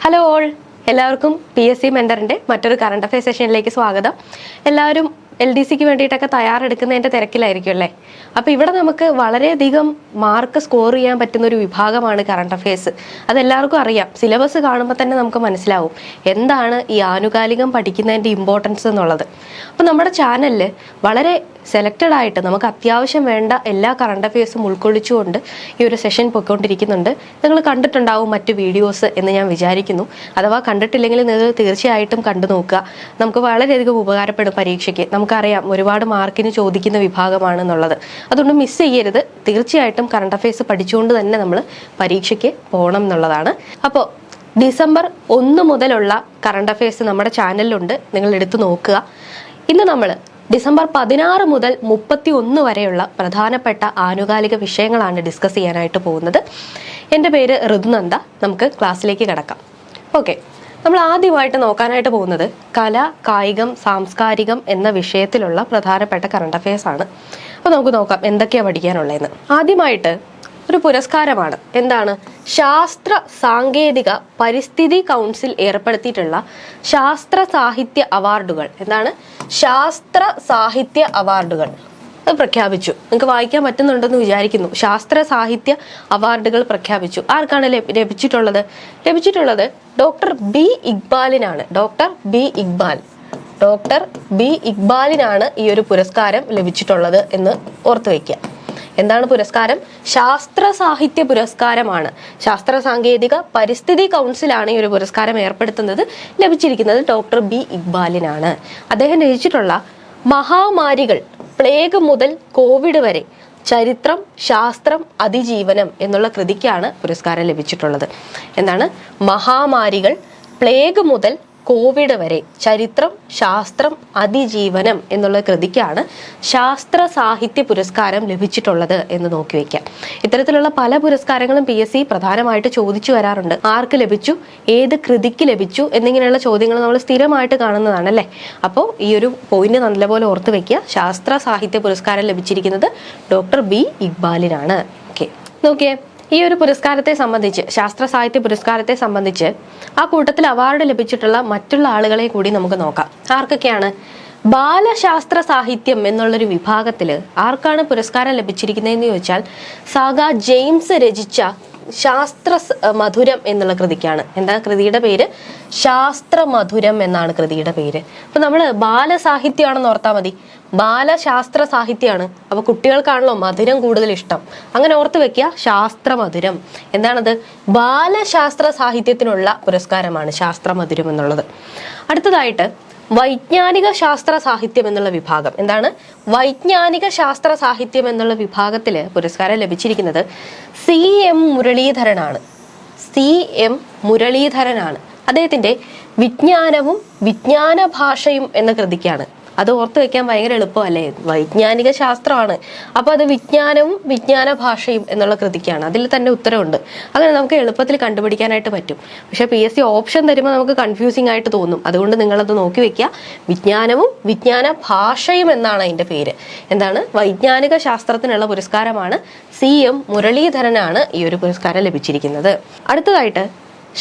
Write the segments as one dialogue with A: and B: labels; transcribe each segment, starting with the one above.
A: Hello all, എല്ലാവർക്കും PSC മെന്ററിന്റെ മറ്റൊരു current affair സെഷനിലേക്ക് സ്വാഗതം. എല്ലാവരും LDCക്ക് വേണ്ടിയിട്ടൊക്കെ തയ്യാറെടുക്കുന്നതിന്റെ തിരക്കിലായിരിക്കും അല്ലേ? അപ്പോൾ ഇവിടെ നമുക്ക് വളരെയധികം മാർക്ക് സ്കോർ ചെയ്യാൻ പറ്റുന്ന ഒരു വിഭാഗമാണ് കറണ്ട് അഫയേഴ്സ്. അതെല്ലാവർക്കും അറിയാം. സിലബസ് കാണുമ്പോൾ തന്നെ നമുക്ക് മനസ്സിലാവും എന്താണ് ഈ ആനുകാലികം പഠിക്കുന്നതിൻ്റെ ഇമ്പോർട്ടൻസ് എന്നുള്ളത്. അപ്പോൾ നമ്മുടെ ചാനലിൽ വളരെ സെലക്റ്റഡ് ആയിട്ട് നമുക്ക് അത്യാവശ്യം വേണ്ട എല്ലാ കറണ്ട് അഫയേഴ്സും ഉൾക്കൊള്ളിച്ചുകൊണ്ട് ഈ ഒരു സെഷൻ പൊയ്ക്കൊണ്ടിരിക്കുന്നുണ്ട്. നിങ്ങൾ കണ്ടിട്ടുണ്ടാവും മറ്റു വീഡിയോസ് എന്ന് ഞാൻ വിചാരിക്കുന്നു. അഥവാ കണ്ടിട്ടില്ലെങ്കിൽ നിങ്ങൾ തീർച്ചയായിട്ടും കണ്ടു നോക്കുക. നമുക്ക് വളരെയധികം ഉപകാരപ്പെടും പരീക്ഷയ്ക്ക്. നമുക്കറിയാം ഒരുപാട് മാർക്കിന് ചോദിക്കുന്ന വിഭാഗമാണെന്നുള്ളത്. അതുകൊണ്ട് മിസ് ചെയ്യരുത്. തീർച്ചയായിട്ടും കറണ്ട് അഫയേഴ്സ് പഠിച്ചുകൊണ്ട് തന്നെ നമ്മൾ പരീക്ഷയ്ക്ക് പോകണം എന്നുള്ളതാണ്. അപ്പോൾ ഡിസംബർ 1 മുതലുള്ള കറണ്ട് അഫയേഴ്സ് നമ്മുടെ ചാനലിലുണ്ട്. നിങ്ങൾ എടുത്തു നോക്കുക. ഇന്ന് നമ്മൾ ഡിസംബർ 16 മുതൽ 31 വരെയുള്ള പ്രധാനപ്പെട്ട ആനുകാലിക വിഷയങ്ങളാണ് ഡിസ്കസ് ചെയ്യാനായിട്ട് പോകുന്നത്. എൻ്റെ പേര് ഋതുനന്ദ. നമുക്ക് ക്ലാസ്സിലേക്ക് കിടക്കാം. ഓക്കെ, നമ്മൾ ആദ്യമായിട്ട് നോക്കാനായിട്ട് പോകുന്നത് കല, കായികം, സാംസ്കാരികം എന്ന വിഷയത്തിലുള്ള പ്രധാനപ്പെട്ട കറണ്ട് അഫയേഴ്സ് ആണ്. അപ്പോൾ നമുക്ക് നോക്കാം എന്തൊക്കെയാണ് പഠിക്കാനുള്ളതെന്ന്. ആദ്യമായിട്ട് ഒരു പുരസ്കാരമാണ്. എന്താണ്? ശാസ്ത്ര സാങ്കേതിക പരിസ്ഥിതി കൗൺസിൽ ഏർപ്പെടുത്തിയിട്ടുള്ള ശാസ്ത്ര സാഹിത്യ അവാർഡുകൾ. എന്താണ്? ശാസ്ത്ര സാഹിത്യ അവാർഡുകൾ അത് പ്രഖ്യാപിച്ചു. നിങ്ങൾക്ക് വായിക്കാൻ പറ്റുന്നുണ്ടെന്ന് വിചാരിക്കുന്നു. ശാസ്ത്ര സാഹിത്യ അവാർഡുകൾ പ്രഖ്യാപിച്ചു. ആർക്കാണ് ലഭിച്ചിട്ടുള്ളത് ഡോക്ടർ ബി ഇക്ബാലിനാണ്. ഡോക്ടർ ബി ഇക്ബാലിനാണ് ഈ ഒരു പുരസ്കാരം ലഭിച്ചിട്ടുള്ളത് എന്ന് ഓർത്തു വയ്ക്കുക. എന്താണ് പുരസ്കാരം? ശാസ്ത്ര സാഹിത്യ പുരസ്കാരമാണ്. ശാസ്ത്ര സാങ്കേതിക പരിസ്ഥിതി കൗൺസിലാണ് ഈ ഒരു പുരസ്കാരം ഏർപ്പെടുത്തുന്നത്. ലഭിച്ചിരിക്കുന്നത് ഡോക്ടർ ബി ഇക്ബാലിനാണ്. അദ്ദേഹം രചിച്ചിട്ടുള്ള മഹാമാരികൾ, പ്ലേഗ് മുതൽ കോവിഡ് വരെ, ചരിത്രം, ശാസ്ത്രം, അതിജീവനം എന്നുള്ള കൃതിക്കാണ് പുരസ്കാരം ലഭിച്ചിട്ടുള്ളത്. എന്താണ്? മഹാമാരികൾ, പ്ലേഗ് മുതൽ കോവിഡ് വരെ, ചരിത്രം, ശാസ്ത്രം, അതിജീവനം എന്നുള്ള കൃതിക്കാണ് ശാസ്ത്ര സാഹിത്യ പുരസ്കാരം ലഭിച്ചിട്ടുള്ളത് എന്ന് നോക്കി വയ്ക്കാം. ഇത്തരത്തിലുള്ള പല പുരസ്കാരങ്ങളും PSC പ്രധാനമായിട്ട് ചോദിച്ചു വരാറുണ്ട്. ആർക്ക് ലഭിച്ചു, ഏത് കൃതിക്ക് ലഭിച്ചു എന്നിങ്ങനെയുള്ള ചോദ്യങ്ങൾ നമ്മൾ സ്ഥിരമായിട്ട് കാണുന്നതാണ് അല്ലേ? അപ്പോൾ ഈ ഒരു പോയിന്റ് നല്ലപോലെ ഓർത്ത് വെക്കുക. ശാസ്ത്ര സാഹിത്യ പുരസ്കാരം ലഭിച്ചിരിക്കുന്നത് ഡോക്ടർ ബി ഇക്ബാലിനാണ്. ഓക്കെ, നോക്കിയേ, ഈ ഒരു പുരസ്കാരത്തെ സംബന്ധിച്ച്, ശാസ്ത്ര സാഹിത്യ പുരസ്കാരത്തെ സംബന്ധിച്ച് ആ കൂട്ടത്തിൽ അവാർഡ് ലഭിച്ചിട്ടുള്ള മറ്റുള്ള ആളുകളെ കൂടി നമുക്ക് നോക്കാം. ആർക്കൊക്കെയാണ്? ബാലശാസ്ത്ര സാഹിത്യം എന്നുള്ളൊരു വിഭാഗത്തിൽ ആർക്കാണ് പുരസ്കാരം ലഭിച്ചിരിക്കുന്നതെന്ന് ചോദിച്ചാൽ സാഗ ജെയിംസ് രചിച്ച ശാസ്ത്ര മധുരം എന്നുള്ള കൃതിക്കാണ്. എന്താ കൃതിയുടെ പേര്? ശാസ്ത്ര മധുരം എന്നാണ് കൃതിയുടെ പേര്. അപ്പൊ നമ്മൾ ബാലസാഹിത്യമാണെന്ന് ഓർത്താൽ മതി. ബാലശാസ്ത്ര സാഹിത്യമാണ്. അപ്പൊ കുട്ടികൾക്കാണല്ലോ മധുരം കൂടുതൽ ഇഷ്ടം. അങ്ങനെ ഓർത്ത് വെക്കുക, ശാസ്ത്ര മധുരം. എന്താണത്? ബാലശാസ്ത്ര സാഹിത്യത്തിനുള്ള പുരസ്കാരമാണ് ശാസ്ത്ര മധുരം എന്നുള്ളത്. അടുത്തതായിട്ട് വൈജ്ഞാനിക ശാസ്ത്ര സാഹിത്യം എന്നുള്ള വിഭാഗം. എന്താണ്? വൈജ്ഞാനിക ശാസ്ത്ര സാഹിത്യം എന്നുള്ള വിഭാഗത്തിൽ പുരസ്കാരം ലഭിച്ചിരിക്കുന്നത് CM മുരളീധരനാണ്. അദ്ദേഹത്തിന്റെ വിജ്ഞാനവും വിജ്ഞാന ഭാഷയും എന്ന കൃതിക്കാണ്. അത് ഓർത്ത് വെക്കാൻ ഭയങ്കര എളുപ്പമല്ലേ? വൈജ്ഞാനിക ശാസ്ത്രമാണ്. അപ്പൊ അത് വിജ്ഞാനവും വിജ്ഞാന ഭാഷയും എന്നുള്ള കൃതിക്കാണ്. അതിൽ തന്നെ ഉത്തരവുണ്ട്. അങ്ങനെ നമുക്ക് എളുപ്പത്തിൽ കണ്ടുപിടിക്കാനായിട്ട് പറ്റും. പക്ഷെ PSC ഓപ്ഷൻ തരുമ്പോൾ നമുക്ക് കൺഫ്യൂസിംഗ് ആയിട്ട് തോന്നും. അതുകൊണ്ട് നിങ്ങളത് നോക്കി വെക്കുക. വിജ്ഞാനവും വിജ്ഞാന ഭാഷയും എന്നാണ് അതിന്റെ പേര്. എന്താണ്? വൈജ്ഞാനിക ശാസ്ത്രത്തിനുള്ള പുരസ്കാരമാണ്. CM മുരളീധരനാണ് ഈ ഒരു പുരസ്കാരം ലഭിച്ചിരിക്കുന്നത്. അടുത്തതായിട്ട്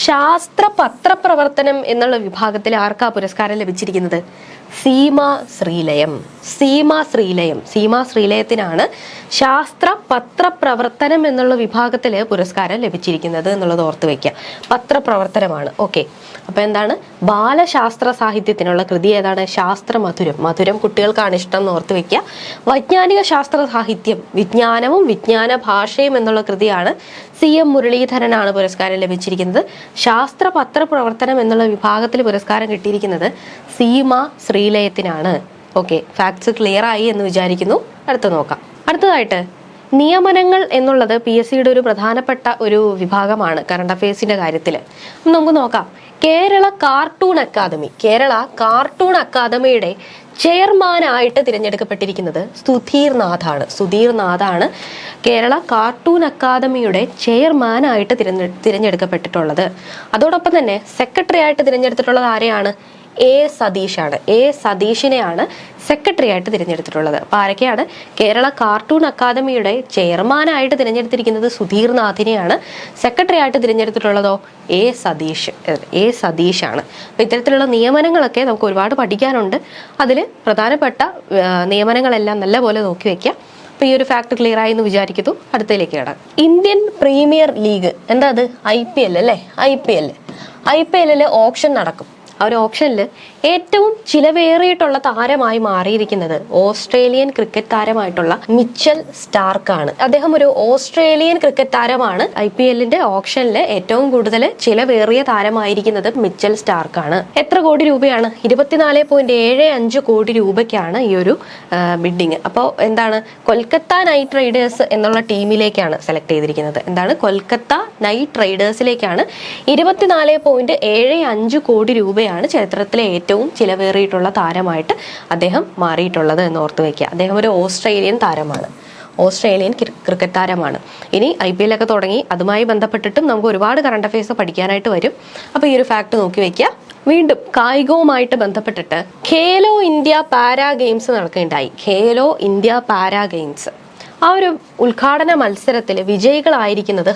A: ശാസ്ത്ര പത്രപ്രവർത്തനം എന്നുള്ള വിഭാഗത്തിൽ ആർക്കാ പുരസ്കാരം ലഭിച്ചിരിക്കുന്നത്? സീമാ ശ്രീലയത്തിനാണ് ശാസ്ത്ര പത്രപ്രവർത്തനം എന്നുള്ള വിഭാഗത്തിൽ പുരസ്കാരം ലഭിച്ചിരിക്കുന്നത് എന്നുള്ളത് ഓർത്ത് വയ്ക്കുക. പത്രപ്രവർത്തനമാണ്. ഓക്കെ, അപ്പൊ എന്താണ്? ബാലശാസ്ത്ര സാഹിത്യത്തിനുള്ള കൃതി ഏതാണ്? ശാസ്ത്ര മധുരം. മധുരം കുട്ടികൾക്കാണ് ഇഷ്ടം എന്ന് ഓർത്ത് വെക്കുക. വൈജ്ഞാനിക ശാസ്ത്ര സാഹിത്യം, വിജ്ഞാനവും വിജ്ഞാന ഭാഷയും എന്നുള്ള കൃതിയാണ്. CM മുരളീധരനാണ് പുരസ്കാരം ലഭിച്ചിരിക്കുന്നത്. ശാസ്ത്ര പത്രപ്രവർത്തനം എന്നുള്ള വിഭാഗത്തിൽ പുരസ്കാരം കിട്ടിയിരിക്കുന്നത് സീമാ ശ്രീലയത്തിനാണ്. ഓക്കെ, ഫാക്ട്സ് ക്ലിയർ ആയി എന്ന് വിചാരിക്കുന്നു. അടുത്ത നോക്കാം. അടുത്തതായിട്ട് നിയമനങ്ങൾ എന്നുള്ളത് PSCയുടെ ഒരു പ്രധാനപ്പെട്ട ഒരു വിഭാഗമാണ് കറണ്ട് അഫയേഴ്സിന്റെ കാര്യത്തിൽ. നമുക്ക് നോക്കാം. കേരള കാർട്ടൂൺ അക്കാദമിയുടെ ചെയർമാനായിട്ട് തിരഞ്ഞെടുക്കപ്പെട്ടിരിക്കുന്നത് സുധീർ നാഥാണ്. കേരള കാർട്ടൂൺ അക്കാദമിയുടെ ചെയർമാനായിട്ട് തിരഞ്ഞെടുക്കപ്പെട്ടിട്ടുള്ളത്. അതോടൊപ്പം തന്നെ സെക്രട്ടറി ആയിട്ട് തിരഞ്ഞെടുത്തിട്ടുള്ളത് ആരെയാണ്? സതീഷാണ്. സതീഷിനെയാണ് സെക്രട്ടറി ആയിട്ട് തിരഞ്ഞെടുത്തിട്ടുള്ളത്. അപ്പോൾ ആരൊക്കെയാണ്? കേരള കാർട്ടൂൺ അക്കാദമിയുടെ ചെയർമാനായിട്ട് തിരഞ്ഞെടുത്തിരിക്കുന്നത് സുധീർ നാഥിനെയാണ്. സെക്രട്ടറി ആയിട്ട് തിരഞ്ഞെടുത്തിട്ടുള്ളതോ സതീഷാണ്. അപ്പോൾ ഇത്തരത്തിലുള്ള നിയമനങ്ങളൊക്കെ നമുക്ക് ഒരുപാട് പഠിക്കാനുണ്ട്. അതിൽ പ്രധാനപ്പെട്ട നിയമനങ്ങളെല്ലാം നല്ലപോലെ നോക്കി വെക്കാം. അപ്പോൾ ഈ ഒരു ഫാക്ട് ക്ലിയർ ആയി എന്ന് വിചാരിക്കുന്നു. അടുത്തതിലേക്ക് കിടക്കാം. ഇന്ത്യൻ പ്രീമിയർ ലീഗ്, എന്താ അത്? IPL അല്ലേ? IPL ഓപ്ഷൻ നടക്കും. ആ ഒരു ഓപ്ഷനിൽ ഏറ്റവും ചിലവേറിയിട്ടുള്ള താരമായി മാറിയിരിക്കുന്നത് ഓസ്ട്രേലിയൻ ക്രിക്കറ്റ് താരമായിട്ടുള്ള മിച്ചൽ സ്റ്റാർക്കാണ്. അദ്ദേഹം ഒരു ഓസ്ട്രേലിയൻ ക്രിക്കറ്റ് താരമാണ്. IPLന്റെ ഓപ്ഷനിൽ ഏറ്റവും കൂടുതൽ ചിലവേറിയ താരമായിരിക്കുന്നത് മിച്ചൽ സ്റ്റാർക്കാണ്. എത്ര കോടി രൂപയാണ്? 24.75 കോടി രൂപയ്ക്കാണ് ഈ ഒരു ബിഡിങ്. അപ്പോൾ എന്താണ്? കൊൽക്കത്ത നൈറ്റ് റൈഡേഴ്സ് എന്നുള്ള ടീമിലേക്കാണ് സെലക്ട് ചെയ്തിരിക്കുന്നത്. എന്താണ്? കൊൽക്കത്ത നൈറ്റ് റൈഡേഴ്സിലേക്കാണ് 24.75 കോടി രൂപയാണ് ചരിത്രത്തിലെ ഏറ്റവും ചിലവേറിയിട്ടുള്ള താരമായിട്ട് അദ്ദേഹം മാറിയിട്ടുള്ളത് എന്ന് ഓർത്ത് വയ്ക്കുക. അദ്ദേഹം ഒരു ഓസ്ട്രേലിയൻ ക്രിക്കറ്റ് താരമാണ്. ഇനി IPL ഒക്കെ തുടങ്ങി, അതുമായി ബന്ധപ്പെട്ടിട്ടും നമുക്ക് ഒരുപാട് കറണ്ട് അഫയേഴ്സ് പഠിക്കാനായിട്ട് വരും. അപ്പോൾ ഈ ഒരു ഫാക്ട് നോക്കി വയ്ക്കുക. വീണ്ടും കായികവുമായിട്ട് ബന്ധപ്പെട്ടിട്ട് ഖേലോ ഇന്ത്യ പാരാ ഗെയിംസ് നടക്കുകയുണ്ടായി. ഖേലോ ഇന്ത്യ പാരാ ഗെയിംസ്, ആ ഒരു ഉദ്ഘാടന മത്സരത്തിൽ വിജയികളായിരിക്കുന്നത്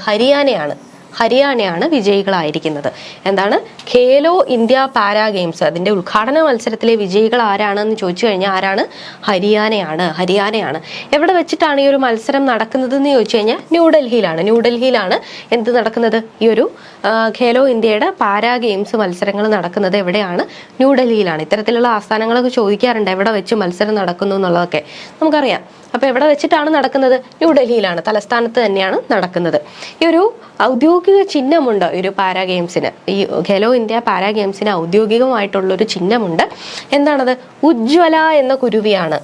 A: ഹരിയാനയാണ് വിജയികളായിരിക്കുന്നത്. എന്താണ്? ഖേലോ ഇന്ത്യ പാരാ ഗെയിംസ്, അതിന്റെ ഉദ്ഘാടന മത്സരത്തിലെ വിജയികൾ ആരാണെന്ന് ചോദിച്ചു കഴിഞ്ഞാൽ ആരാണ്? ഹരിയാനയാണ്. എവിടെ വെച്ചിട്ടാണ് ഈ ഒരു മത്സരം നടക്കുന്നത് എന്ന് ചോദിച്ചു കഴിഞ്ഞാൽ ന്യൂഡൽഹിയിലാണ് എന്ത് നടക്കുന്നത്? ഈ ഒരു ഖേലോ ഇന്ത്യയുടെ പാരാ ഗെയിംസ് മത്സരങ്ങൾ നടക്കുന്നത് എവിടെയാണ്? ന്യൂഡൽഹിയിലാണ്. ഇത്തരത്തിലുള്ള ആസ്ഥാനങ്ങളൊക്കെ ചോദിക്കാറുണ്ട്, എവിടെ വെച്ച് മത്സരം നടക്കുന്നു എന്നുള്ളതൊക്കെ നമുക്കറിയാം. അപ്പോൾ എവിടെ വെച്ചിട്ടാണ് നടക്കുന്നത്? ന്യൂഡൽഹിയിലാണ്, തലസ്ഥാനത്ത് തന്നെയാണ് നടക്കുന്നത്. ഈ ഒരു ഔദ്യോഗിക ചിഹ്നമുണ്ട് ഈ ഒരു പാരാ ഗെയിംസിന്. ഈ ഖേലോ ഇന്ത്യ പാരാ ഗെയിംസിന് ഔദ്യോഗികമായിട്ടുള്ളൊരു ചിഹ്നമുണ്ട്. എന്താണത്? ഉജ്ജ്വല എന്ന കുരുവിയാണ്.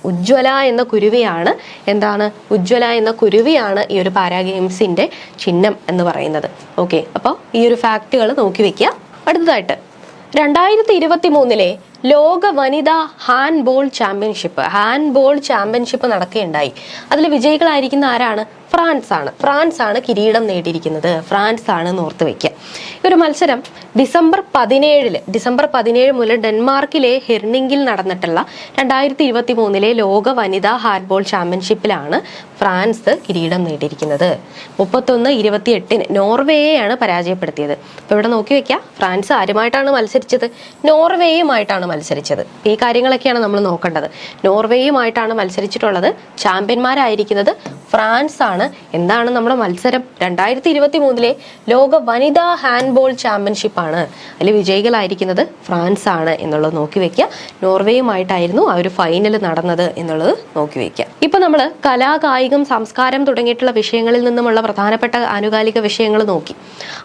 A: എന്താണ്? ഉജ്ജ്വല എന്ന കുരുവിയാണ് ഈ ഒരു പാരാ ഗെയിംസിന്റെ ചിഹ്നം എന്ന് പറയുന്നത്. ഓക്കെ, അപ്പോൾ ഈ ഒരു ഫാക്റ്റുകൾ നോക്കി വെക്കുക. അടുത്തതായിട്ട് 2023 ലോക വനിതാ ഹാൻഡ്ബോൾ ചാമ്പ്യൻഷിപ്പ് നടക്കുകയുണ്ടായി. അതിൽ വിജയികളായിരിക്കുന്ന ആരാണ്? ഫ്രാൻസ് ആണ് കിരീടം നേടിയിരിക്കുന്നത്. ഫ്രാൻസ് ആണ് എന്ന് ഓർത്ത് വെക്കുക. ഈ ഒരു മത്സരം ഡിസംബർ 17 മുതൽ ഡെൻമാർക്കിലെ ഹെർണിംഗിൽ നടന്നിട്ടുള്ള 2023 ലോക വനിതാ ഹാൻഡ്ബോൾ ചാമ്പ്യൻഷിപ്പിലാണ് ഫ്രാൻസ് കിരീടം നേടിയിരിക്കുന്നത്. 31-28 നോർവേയെയാണ് പരാജയപ്പെടുത്തിയത്. അപ്പോൾ ഇവിടെ നോക്കി വെക്കുക, ഫ്രാൻസ് ആരുമായിട്ടാണ് മത്സരിച്ചത്? നോർവേയുമായിട്ടാണ് മത്സരിച്ചത്. ഈ കാര്യങ്ങളൊക്കെയാണ് നമ്മൾ നോക്കേണ്ടത്. നോർവേയുമായിട്ടാണ് മത്സരിച്ചിട്ടുള്ളത്. ചാമ്പ്യന്മാരായിരിക്കുന്നത് ഫ്രാൻസ് ആണ്. എന്താണ് നമ്മുടെ മത്സരം? 2023 ലോക വനിതാ ഹാൻഡ്ബോൾ ചാമ്പ്യൻഷിപ്പ് ആണ്. അതിൽ വിജയികളായിരിക്കുന്നത് ഫ്രാൻസ് ആണ് എന്നുള്ളത് നോക്കി വെക്കുക. നോർവേയുമായിട്ടായിരുന്നു ആ ഒരു ഫൈനൽ നടന്നത് എന്നുള്ളത് നോക്കി വെക്കുക. ഇപ്പൊ നമ്മൾ കലാ, കായികം, സംസ്കാരം തുടങ്ങിയിട്ടുള്ള വിഷയങ്ങളിൽ നിന്നുമുള്ള പ്രധാനപ്പെട്ട ആനുകാലിക വിഷയങ്ങൾ നോക്കി.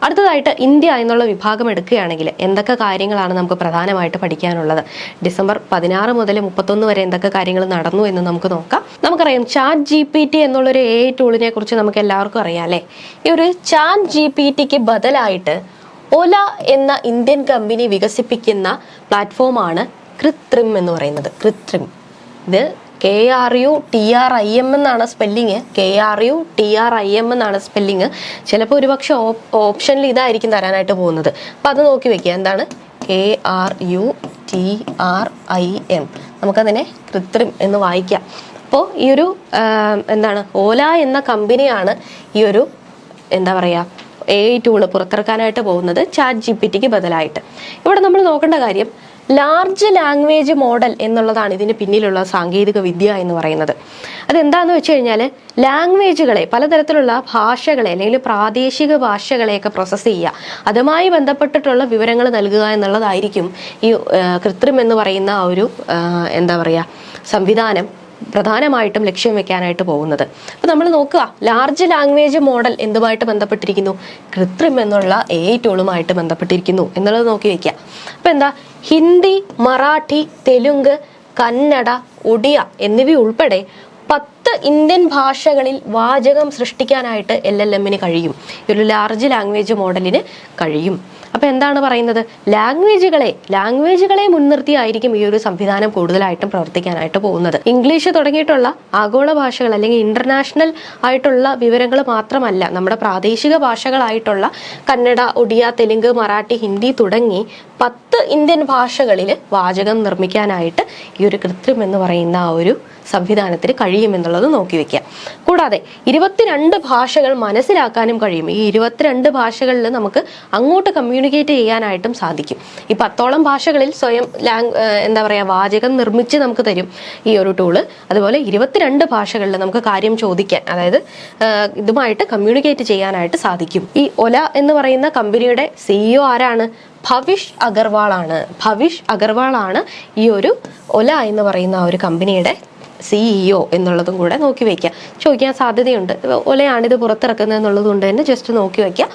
A: അടുത്തതായിട്ട് ഇന്ത്യ എന്നുള്ള വിഭാഗം എടുക്കുകയാണെങ്കിൽ എന്തൊക്കെ കാര്യങ്ങളാണ് നമുക്ക് പ്രധാനമായിട്ട് പഠിക്കാനുള്ളത്? ഡിസംബർ 16 മുതൽ 31 വരെ എന്തൊക്കെ കാര്യങ്ങൾ നടന്നു എന്ന് നമുക്ക് നോക്കാം. നമുക്കറിയാം ChatGPT എന്നുള്ളൊരു AI ടൂളിനെ കുറിച്ച് നമുക്ക് എല്ലാവർക്കും അറിയാം അല്ലേ? ഈ ഒരു ChatGPTക്ക് ബദലായിട്ട് ഓല എന്ന ഇന്ത്യൻ കമ്പനി വികസിപ്പിക്കുന്ന പ്ലാറ്റ്ഫോമാണ് കൃത്രിം എന്ന് പറയുന്നത്. ഇത് KRUTRIM എന്നാണ് സ്പെല്ലിങ്. KRUTRIM എന്നാണ് സ്പെല്ലിങ്. ചിലപ്പോൾ ഒരുപക്ഷെ ഓപ്ഷനിൽ ഇതായിരിക്കും തരാനായിട്ട് പോകുന്നത്. അപ്പം അത് നോക്കി വെക്കുക. എന്താണ്? KRUTRIM. നമുക്കതിനെ കൃത്രിം എന്ന് വായിക്കാം. അപ്പോൾ ഈ ഒരു ഓല എന്ന കമ്പനിയാണ് ഈ ഒരു AI ടൂള് പുറത്തിറക്കാനായിട്ട് പോകുന്നത് ChatGPTക്ക് ബദലായിട്ട്. ഇവിടെ നമ്മൾ നോക്കേണ്ട കാര്യം ലാർജ് ലാംഗ്വേജ് മോഡൽ എന്നുള്ളതാണ് ഇതിന് പിന്നിലുള്ള സാങ്കേതിക വിദ്യ എന്ന് പറയുന്നത്. അതെന്താണെന്ന് വെച്ച് കഴിഞ്ഞാൽ ലാംഗ്വേജുകളെ, പലതരത്തിലുള്ള ഭാഷകളെ അല്ലെങ്കിൽ പ്രാദേശിക ഭാഷകളെയൊക്കെ പ്രോസസ്സ് ചെയ്യുക, അതുമായി ബന്ധപ്പെട്ടിട്ടുള്ള വിവരങ്ങൾ നൽകുക എന്നുള്ളതായിരിക്കും ഈ കൃത്രിം എന്ന് പറയുന്ന ആ ഒരു സംവിധാനം പ്രധാനമായിട്ടും ലക്ഷ്യം വെക്കാനായിട്ട് പോകുന്നത്. അപ്പോൾ നമ്മൾ നോക്കുക, ലാർജ് ലാംഗ്വേജ് മോഡൽ എന്തുമായിട്ട് ബന്ധപ്പെട്ടിരിക്കുന്നു? കൃത്രിം എന്നുള്ള AI ടൂളുമായിട്ട് ബന്ധപ്പെട്ടിരിക്കുന്നു എന്നുള്ളത് നോക്കി വെക്കുക. അപ്പോൾ ഹിന്ദി, മറാഠി, തെലുങ്ക്, കന്നഡ, ഒഡിയ എന്നിവയുൾപ്പെടെ 10 ഇന്ത്യൻ ഭാഷകളിൽ വാചകം സൃഷ്ടിക്കാനായിട്ട് LLMന് കഴിയും. ഈ ഒരു ലാർജ് ലാംഗ്വേജ് മോഡലിന് കഴിയും. അപ്പൊ എന്താണ് പറയുന്നത്? ലാംഗ്വേജുകളെ മുൻനിർത്തിയായിരിക്കും ഈ ഒരു സംവിധാനം കൂടുതലായിട്ടും പ്രവർത്തിക്കാനായിട്ട് പോകുന്നത്. ഇംഗ്ലീഷ് തുടങ്ങിയിട്ടുള്ള ആഗോള ഭാഷകൾ അല്ലെങ്കിൽ ഇന്റർനാഷണൽ ആയിട്ടുള്ള വിവരങ്ങൾ മാത്രമല്ല, നമ്മുടെ പ്രാദേശിക ഭാഷകളായിട്ടുള്ള കന്നഡ, ഒഡിയ, തെലുങ്ക്, മറാഠി, ഹിന്ദി തുടങ്ങി 10 ഇന്ത്യൻ ഭാഷകളിൽ വാചകം നിർമ്മിക്കാനായിട്ട് ഈ ഒരു കൃത്രിം എന്ന് പറയുന്ന ആ ഒരു സംവിധാനത്തിന് കഴിയുമെന്നുള്ളത് നോക്കി വെക്കാം. കൂടാതെ 22 ഭാഷകൾ മനസ്സിലാക്കാനും കഴിയും. ഈ 22 ഭാഷകളിൽ നമുക്ക് അങ്ങോട്ട് കമ്മ്യൂണിക്കേറ്റ് ചെയ്യാനായിട്ടും സാധിക്കും. ഈ 10ഓളം ഭാഷകളിൽ സ്വയം വാചകം നിർമ്മിച്ച് നമുക്ക് തരും ഈ ഒരു ടൂള്. അതുപോലെ 22 ഭാഷകളിൽ നമുക്ക് കാര്യം ചോദിക്കാൻ, അതായത് ഇതുമായിട്ട് കമ്മ്യൂണിക്കേറ്റ് ചെയ്യാനായിട്ട് സാധിക്കും. ഈ ഒല എന്ന് പറയുന്ന കമ്പനിയുടെ CEO ആരാണ്? ഭവിഷ് അഗർവാൾ ആണ് ഈ ഒരു ഒല എന്ന് പറയുന്ന ഒരു കമ്പനിയുടെ CEO എന്നുള്ളതും കൂടെ നോക്കി വെക്കുക. ചോദിക്കാൻ സാധ്യതയുണ്ട്. ഒലയാണിത് പുറത്തിറക്കുന്നത് എന്നുള്ളത് കൊണ്ട് തന്നെ ജസ്റ്റ് നോക്കി വെക്കുക.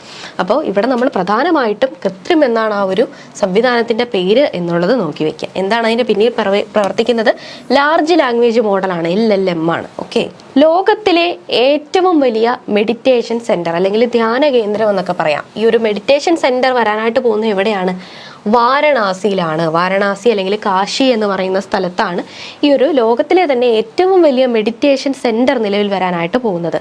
A: അപ്പോൾ ഇവിടെ നമ്മൾ പ്രധാനമായിട്ടും കൃത്രിം എന്നാണ് ആ ഒരു സംവിധാനത്തിന്റെ പേര് എന്നുള്ളത് നോക്കി വെക്കുക. എന്താണ് അതിന്റെ പിന്നിൽ പ്രവർത്തിക്കുന്നത്? ലാർജ് ലാംഗ്വേജ് മോഡലാണ്, LLM ആണ്. ഓക്കെ, ലോകത്തിലെ ഏറ്റവും വലിയ മെഡിറ്റേഷൻ സെന്റർ അല്ലെങ്കിൽ ധ്യാന കേന്ദ്രം എന്നൊക്കെ പറയാം. ഈ ഒരു മെഡിറ്റേഷൻ സെന്റർ വരാനായിട്ട് പോകുന്നത് എവിടെയാണ്? വാരണാസിയിലാണ്. വാരണാസി അല്ലെങ്കിൽ കാശി എന്ന് പറയുന്ന സ്ഥലത്താണ് ഈ ഒരു ലോകത്തിലെ തന്നെ ഏറ്റവും വലിയ മെഡിറ്റേഷൻ സെന്റർ നിലവിൽ വരാനായിട്ട് പോകുന്നത്.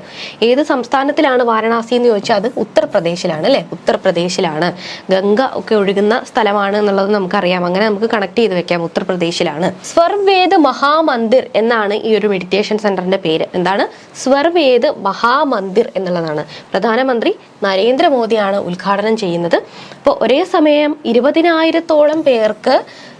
A: ഏത് സംസ്ഥാനത്തിലാണ് വാരണാസി എന്ന് ചോദിച്ചാൽ അത് ഉത്തർപ്രദേശിലാണ്, അല്ലെ? ഉത്തർപ്രദേശിലാണ്. ഗംഗ ഒക്കെ ഒഴുകുന്ന സ്ഥലമാണ് എന്നുള്ളത് നമുക്കറിയാം. അങ്ങനെ നമുക്ക് കണക്ട് ചെയ്ത് വെക്കാം. ഉത്തർപ്രദേശിലാണ്. സ്വർവേദ് മഹാമന്ദിർ എന്നാണ് ഈ ഒരു മെഡിറ്റേഷൻ സെന്ററിന്റെ പേര്. എന്താണ്? സ്വർവേദ് മഹാമന്ദിർ എന്നുള്ളതാണ്. പ്രധാനമന്ത്രി നരേന്ദ്രമോദിയാണ് ഉദ്ഘാടനം ചെയ്യുന്നത്. അപ്പോൾ ഒരേ സമയം 20,000-ഓളം പേർക്ക്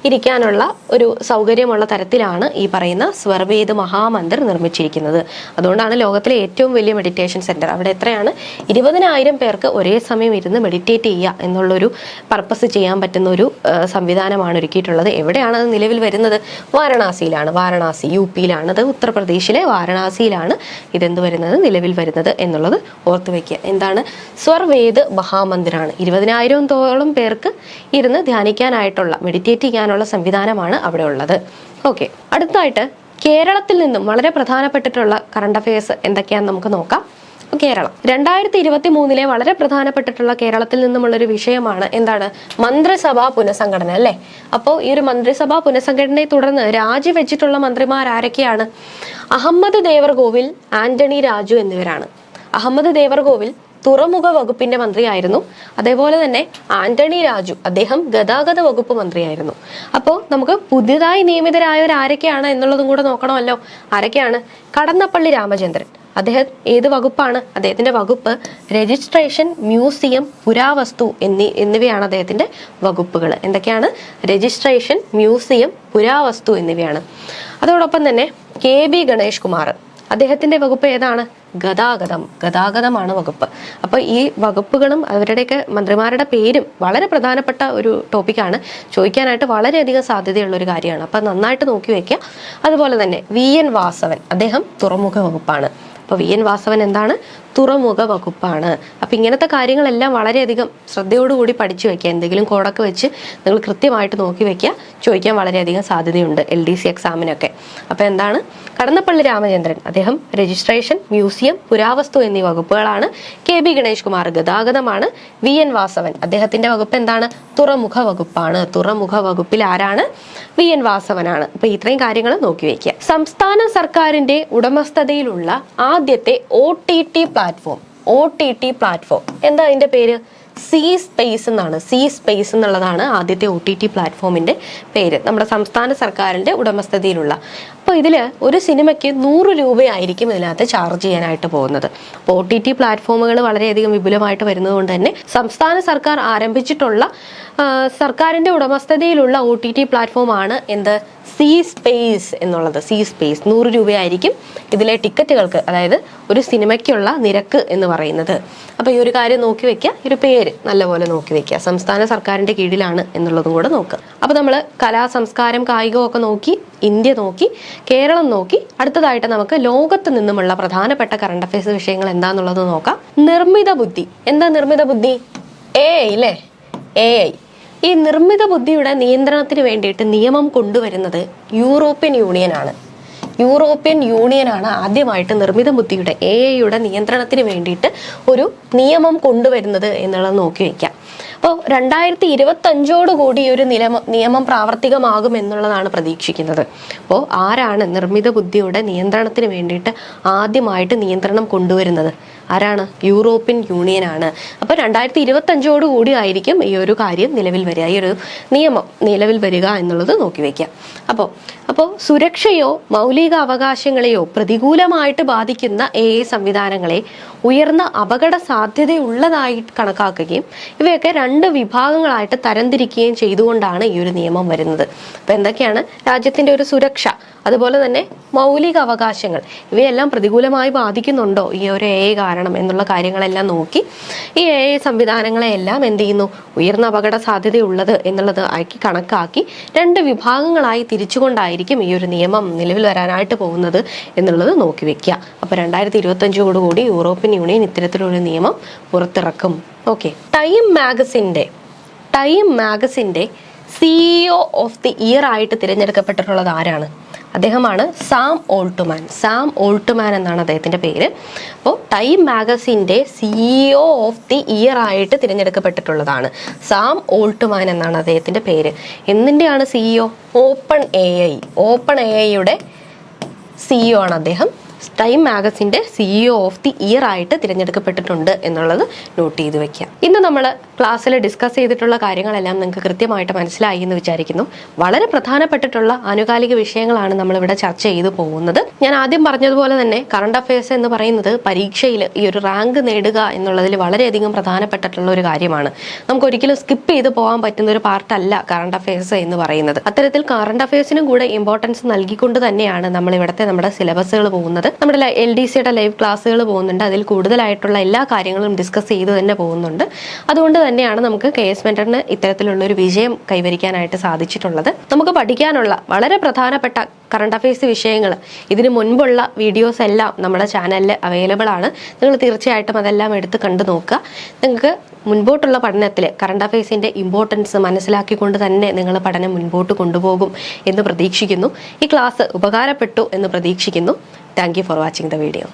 A: ഇരിക്കാനുള്ള ഒരു സൗകര്യമുള്ള തരത്തിലാണ് ഈ പറയുന്ന സ്വർവേദ് മഹാമന്ദിർ നിർമ്മിച്ചിരിക്കുന്നത്. അതുകൊണ്ടാണ് ലോകത്തിലെ ഏറ്റവും വലിയ മെഡിറ്റേഷൻ സെന്റർ. അവിടെ എത്രയാണ്? 20,000 പേർക്ക് ഒരേ സമയം ഇരുന്ന് മെഡിറ്റേറ്റ് ചെയ്യുക എന്നുള്ളൊരു പർപ്പസ് ചെയ്യാൻ പറ്റുന്ന ഒരു സംവിധാനമാണ് ഒരുക്കിയിട്ടുള്ളത്. എവിടെയാണ് അത് നിലവിൽ വരുന്നത്? വാരണാസിയിലാണ്. വാരണാസി UP-യിലാണ്. അത് ഉത്തർപ്രദേശിലെ വാരണാസിയിലാണ് ഇതെന്ത് വരുന്നത്? നിലവിൽ വരുന്നത് എന്നുള്ളത് ഓർത്തു വയ്ക്കുക. എന്താണ്? സ്വർവേദ് മഹാമന്ദിറാണ്. 20,000-ഓളം പേർക്ക് ഇരുന്ന് ധ്യാനിക്കാനായിട്ടുള്ള, മെഡിറ്റേറ്റ് ചെയ്യാനുള്ള സംവിധാനമാണ് അവിടെ ഉള്ളത്. ഓക്കെ, അടുത്തായിട്ട് കേരളത്തിൽ നിന്നും വളരെ പ്രധാനപ്പെട്ടിട്ടുള്ള കറണ്ട് അഫയേഴ്സ് എന്തൊക്കെയാണെന്ന് നമുക്ക് നോക്കാം. കേരളം 2023 വളരെ പ്രധാനപ്പെട്ടിട്ടുള്ള കേരളത്തിൽ നിന്നുമുള്ളൊരു വിഷയമാണ് എന്താണ്? മന്ത്രിസഭാ പുനഃസംഘടന, അല്ലെ? അപ്പോൾ ഈ ഒരു മന്ത്രിസഭാ പുനഃസംഘടനയെ തുടർന്ന് രാജിവെച്ചിട്ടുള്ള മന്ത്രിമാർ ആരൊക്കെയാണ്? അഹമ്മദ് ദേവർകോവിൽ, ആന്റണി രാജു എന്നിവരാണ്. അഹമ്മദ് ദേവർകോവിൽ തുറമുഖ വകുപ്പിന്റെ മന്ത്രിയായിരുന്നു. അതേപോലെ തന്നെ ആന്റണി രാജു, അദ്ദേഹം ഗതാഗത വകുപ്പ് മന്ത്രിയായിരുന്നു. അപ്പോൾ നമുക്ക് പുതിയതായി നിയമിതരായവർ ആരൊക്കെയാണ് എന്നുള്ളതും കൂടെ നോക്കണമല്ലോ. ആരൊക്കെയാണ്? കടന്നപ്പള്ളി രാമചന്ദ്രൻ. അദ്ദേഹം ഏത് വകുപ്പാണ്? അദ്ദേഹത്തിന്റെ വകുപ്പ് രജിസ്ട്രേഷൻ, മ്യൂസിയം, പുരാവസ്തു എന്നിവയാണ് അദ്ദേഹത്തിന്റെ വകുപ്പുകൾ. എന്തൊക്കെയാണ്? രജിസ്ട്രേഷൻ, മ്യൂസിയം, പുരാവസ്തു എന്നിവയാണ്. അതോടൊപ്പം തന്നെ KB ഗണേഷ് കുമാർ, അദ്ദേഹത്തിന്റെ വകുപ്പ് ഏതാണ്? ഗതാഗതമാണ് വകുപ്പ്. അപ്പൊ ഈ വകുപ്പുകളും അവരുടെയൊക്കെ മന്ത്രിമാരുടെ പേരും വളരെ പ്രധാനപ്പെട്ട ഒരു ടോപ്പിക്കാണ്. ചോദിക്കാനായിട്ട് വളരെയധികം സാധ്യതയുള്ള ഒരു കാര്യമാണ്. അപ്പൊ നന്നായിട്ട് നോക്കി വെക്കുക. അതുപോലെ തന്നെ VN വാസവൻ, അദ്ദേഹം തുറമുഖ വകുപ്പാണ്. അപ്പൊ VN വാസവൻ എന്താണ്? തുറമുഖ വകുപ്പാണ്. അപ്പൊ ഇങ്ങനത്തെ കാര്യങ്ങളെല്ലാം വളരെയധികം ശ്രദ്ധയോടുകൂടി പഠിച്ചു വെക്കുക. എന്തെങ്കിലും കോഡൊക്കെ വെച്ച് നിങ്ങൾ കൃത്യമായിട്ട് നോക്കി വെക്കുക. ചോദിക്കാൻ വളരെയധികം സാധ്യതയുണ്ട് LDC എക്സാമിനൊക്കെ. അപ്പൊ എന്താണ്? കടന്നപ്പള്ളി രാമചന്ദ്രൻ, അദ്ദേഹം രജിസ്ട്രേഷൻ, മ്യൂസിയം, പുരാവസ്തു എന്നീ വകുപ്പുകളാണ്. KB ഗണേഷ് കുമാർ ഗതാഗതമാണ്. VN വാസവൻ, അദ്ദേഹത്തിന്റെ വകുപ്പ് എന്താണ്? തുറമുഖ വകുപ്പാണ്. തുറമുഖ വകുപ്പിൽ ആരാണ്? VN വാസവനാണ്. അപ്പൊ ഇത്രയും കാര്യങ്ങൾ നോക്കി വെക്കുക. സംസ്ഥാന സർക്കാരിന്റെ ഉടമസ്ഥതയിലുള്ള ആദ്യത്തെ OTT പ്ലാറ്റ്ഫോം എന്താ അതിന്റെ പേര്? സീ സ്പേസ് എന്നാണ്. സീ സ്പേസ് എന്നുള്ളതാണ് ആദ്യത്തെ OTT പ്ലാറ്റ്ഫോമിന്റെ പേര്. നമ്മുടെ സംസ്ഥാന സർക്കാരിന്റെ ഉടമസ്ഥതയിലുള്ള. അപ്പോൾ ഇതിൽ ഒരു സിനിമയ്ക്ക് 100 രൂപയായിരിക്കും ഇതിനകത്ത് ചാർജ് ചെയ്യാനായിട്ട് പോകുന്നത്. അപ്പോൾ OTT പ്ലാറ്റ്ഫോമുകൾ വളരെയധികം വിപുലമായിട്ട് വരുന്നത് കൊണ്ട് തന്നെ സംസ്ഥാന സർക്കാർ ആരംഭിച്ചിട്ടുള്ള സർക്കാരിന്റെ ഉടമസ്ഥതയിലുള്ള OTT പ്ലാറ്റ്ഫോമാണ് എന്ത്? സീ സ്പേസ് എന്നുള്ളത്. സീ സ്പേസ് 100 രൂപയായിരിക്കും ഇതിലെ ടിക്കറ്റുകൾക്ക്, അതായത് ഒരു സിനിമയ്ക്കുള്ള നിരക്ക് എന്ന് പറയുന്നത്. അപ്പൊ ഈ ഒരു കാര്യം നോക്കി വെക്കുക. ഈ ഒരു പേര് നല്ലപോലെ നോക്കി വെക്കുക. സംസ്ഥാന സർക്കാരിന്റെ കീഴിലാണ് എന്നുള്ളതും കൂടെ നോക്കുക. അപ്പൊ നമ്മൾ കലാ, സംസ്കാരം, കായികം ഒക്കെ നോക്കി, ഇന്ത്യ നോക്കി, കേരളം നോക്കി. അടുത്തതായിട്ട് നമുക്ക് ലോകത്ത് നിന്നുമുള്ള പ്രധാനപ്പെട്ട കറണ്ട് അഫയേഴ്സ് വിഷയങ്ങൾ എന്താന്നുള്ളത് നോക്കാം. നിർമ്മിത ബുദ്ധി. എന്താ നിർമ്മിത ബുദ്ധി? AI അല്ലേ? AI. ഈ നിർമ്മിത ബുദ്ധിയുടെ നിയന്ത്രണത്തിന് വേണ്ടിയിട്ട് നിയമം കൊണ്ടുവരുന്നത് യൂറോപ്യൻ യൂണിയനാണ് ആദ്യമായിട്ട് നിർമ്മിത ബുദ്ധിയുടെ AIയുടെ നിയന്ത്രണത്തിന് വേണ്ടിയിട്ട് ഒരു നിയമം കൊണ്ടുവരുന്നത് എന്നുള്ളത് നോക്കി വയ്ക്കാം. അപ്പോൾ 2025 ഈ ഒരു നിയമം പ്രാവർത്തികമാകും എന്നുള്ളതാണ് പ്രതീക്ഷിക്കുന്നത്. അപ്പോൾ ആരാണ് നിർമ്മിത ബുദ്ധിയുടെ നിയന്ത്രണത്തിന് വേണ്ടിയിട്ട് ആദ്യമായിട്ട് നിയന്ത്രണം കൊണ്ടുവരുന്നത്? ആരാണ്? യൂറോപ്യൻ യൂണിയനാണ്. അപ്പോൾ 2025 ആയിരിക്കും ഈ ഒരു കാര്യം നിലവിൽ വരിക, ഈ ഒരു നിയമം നിലവിൽ വരിക എന്നുള്ളത് നോക്കി വയ്ക്കുക. അപ്പോൾ സുരക്ഷയോ മൗലിക അവകാശങ്ങളെയോ പ്രതികൂലമായിട്ട് ബാധിക്കുന്ന AI സംവിധാനങ്ങളെ ഉയർന്ന അപകട സാധ്യതയുള്ളതായി കണക്കാക്കുകയും ഇവയൊക്കെ 2 വിഭാഗങ്ങളായിട്ട് തരംതിരിക്കുകയും ചെയ്തുകൊണ്ടാണ് ഈ ഒരു നിയമം വരുന്നത്. അപ്പൊ എന്തൊക്കെയാണ്? രാജ്യത്തിന്റെ ഒരു സുരക്ഷ, അതുപോലെ തന്നെ മൗലിക അവകാശങ്ങൾ, ഇവയെല്ലാം പ്രതികൂലമായി ബാധിക്കുന്നുണ്ടോ ഈ ഒരു AI കാരണം എന്നുള്ള കാര്യങ്ങളെല്ലാം നോക്കി ഈ AI സംവിധാനങ്ങളെല്ലാം എന്ത് ചെയ്യുന്നു? ഉയർന്ന അപകട സാധ്യതയുള്ളത് എന്നുള്ളത് ആക്കി കണക്കാക്കി 2 വിഭാഗങ്ങളായി തിരിച്ചുകൊണ്ടായിരിക്കും ഈ ഒരു നിയമം നിലവിൽ വരാനായിട്ട് പോകുന്നത് എന്നുള്ളത് നോക്കി വെക്കുക. അപ്പൊ 2025 യൂറോപ്യൻ യൂണിയൻ ഇത്തരത്തിലൊരു നിയമം പുറത്തിറക്കും. ഓക്കെ. ടൈം മാഗസിന്റെ CEO ഓഫ് ദി ഇയർ ആയിട്ട് തിരഞ്ഞെടുക്കപ്പെട്ടിട്ടുള്ളത് ആരാണ്? അദ്ദേഹമാണ് സാം ഓൾട്ട്മാൻ എന്നാണ് അദ്ദേഹത്തിന്റെ പേര്. അപ്പോൾ ടൈം മാഗസിന്റെ CEO ഓഫ് ദി ഇയർ ആയിട്ട് തിരഞ്ഞെടുക്കപ്പെട്ടിട്ടുള്ളതാണ് സാം ഓൾട്ട്മാൻ എന്നാണ് അദ്ദേഹത്തിന്റെ പേര്. എന്തിന്റെയാണ് CEO? ഓപ്പൺ എഐയുടെ CEO ആണ് അദ്ദേഹം. ടൈം മാഗസിന്റെ CEO ഓഫ് ദി ഇയർ ആയിട്ട് തിരഞ്ഞെടുക്കപ്പെട്ടിട്ടുണ്ട് എന്നുള്ളത് നോട്ട് ചെയ്ത് വെക്കാം. ഇന്ന് നമ്മൾ ക്ലാസ്സിൽ ഡിസ്കസ് ചെയ്തിട്ടുള്ള കാര്യങ്ങളെല്ലാം നിങ്ങൾക്ക് കൃത്യമായിട്ട് മനസ്സിലായി എന്ന് വിചാരിക്കുന്നു. വളരെ പ്രധാനപ്പെട്ടിട്ടുള്ള ആനുകാലിക വിഷയങ്ങളാണ് നമ്മളിവിടെ ചർച്ച ചെയ്തു പോകുന്നത്. ഞാൻ ആദ്യം പറഞ്ഞതുപോലെ തന്നെ കറണ്ട് അഫയേഴ്സ് എന്ന് പറയുന്നത് പരീക്ഷയിൽ ഈ ഒരു റാങ്ക് നേടുക എന്നുള്ളതിൽ വളരെയധികം പ്രധാനപ്പെട്ടിട്ടുള്ള ഒരു കാര്യമാണ്. നമുക്ക് ഒരിക്കലും സ്കിപ്പ് ചെയ്ത് പോകാൻ പറ്റുന്ന ഒരു പാർട്ടല്ല കറണ്ട് അഫയേഴ്സ് എന്ന് പറയുന്നത്. അത്തരത്തിൽ കറണ്ട് അഫയേഴ്സിനും കൂടെ ഇമ്പോർട്ടൻസ് നൽകിക്കൊണ്ട് തന്നെയാണ് നമ്മൾ നമ്മുടെ സിലബസുകൾ പോകുന്നത്. നമ്മുടെ LDCയുടെ ലൈവ് ക്ലാസ്സുകൾ പോകുന്നുണ്ട്. അതിൽ കൂടുതലായിട്ടുള്ള എല്ലാ കാര്യങ്ങളും ഡിസ്കസ് ചെയ്ത് തന്നെ പോകുന്നുണ്ട്. അതുകൊണ്ട് തന്നെയാണ് നമുക്ക് KS മെന്ററിന് ഇത്തരത്തിലുള്ള ഒരു വിജയം കൈവരിക്കാനായിട്ട് സാധിച്ചിട്ടുള്ളത്. നമുക്ക് പഠിക്കാനുള്ള വളരെ പ്രധാനപ്പെട്ട കറണ്ട് അഫയേഴ്സ് വിഷയങ്ങൾ ഇതിനു മുൻപുള്ള വീഡിയോസ് എല്ലാം നമ്മുടെ ചാനലിൽ അവൈലബിൾ ആണ്. നിങ്ങൾ തീർച്ചയായിട്ടും അതെല്ലാം എടുത്ത് കണ്ടു നോക്കുക. നിങ്ങൾക്ക് മുൻപോട്ടുള്ള പഠനത്തിൽ കറണ്ട് അഫയേഴ്സിന്റെ ഇമ്പോർട്ടൻസ് മനസ്സിലാക്കിക്കൊണ്ട് തന്നെ നിങ്ങൾ പഠനം മുൻപോട്ട് കൊണ്ടുപോകും എന്ന് പ്രതീക്ഷിക്കുന്നു. ഈ ക്ലാസ് ഉപകാരപ്പെട്ടു എന്ന് പ്രതീക്ഷിക്കുന്നു. Thank you for watching the video.